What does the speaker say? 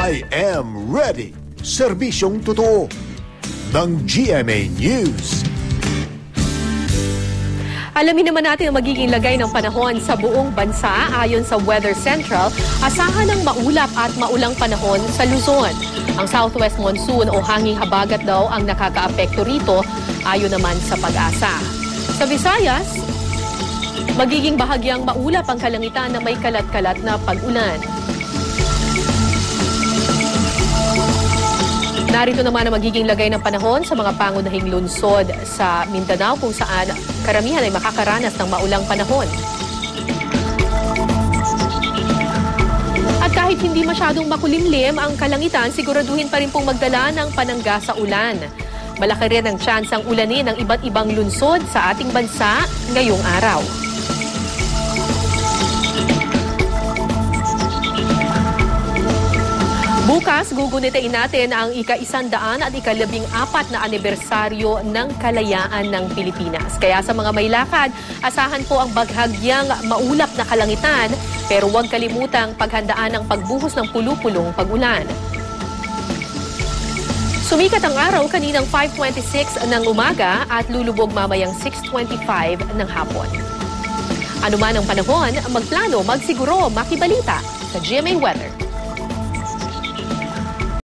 I am ready. Serbisyong totoo ng GMA News. Alamin naman natin ang magiging lagay ng panahon sa buong bansa. Ayon sa Weather Central, asahan ng maulap at maulang panahon sa Luzon. Ang southwest monsoon o hanging habagat daw ang nakakaapekto rito, ayon naman sa Pag-asa. Sa Visayas, magiging bahagyang maulap ang kalangitan na may kalat-kalat na pag-ulan. Narito naman ang magiging lagay ng panahon sa mga pangunahing lungsod sa Mindanao kung saan karamihan ay makakaranas ng maulang panahon. At kahit hindi masyadong makulimlim ang kalangitan, siguraduhin pa rin pong magdala ng panangga sa ulan. Malaki rin ang tsansang ulanin ng iba't ibang lungsod sa ating bansa ngayong araw. Bukas, gugunitain natin ang ika-100 at ika-14 na anibersaryo ng kalayaan ng Pilipinas. Kaya sa mga may lakad, asahan po ang baghagyang maulap na kalangitan, pero huwag kalimutang paghandaan ang pagbuhos ng pulu-pulong pag-ulan. Sumikat ang araw kaninang 5:26 ng umaga at lulubog mamayang 6:25 ng hapon. Ano man ang panahon, magplano, magsiguro, makibalita sa GMA Weather.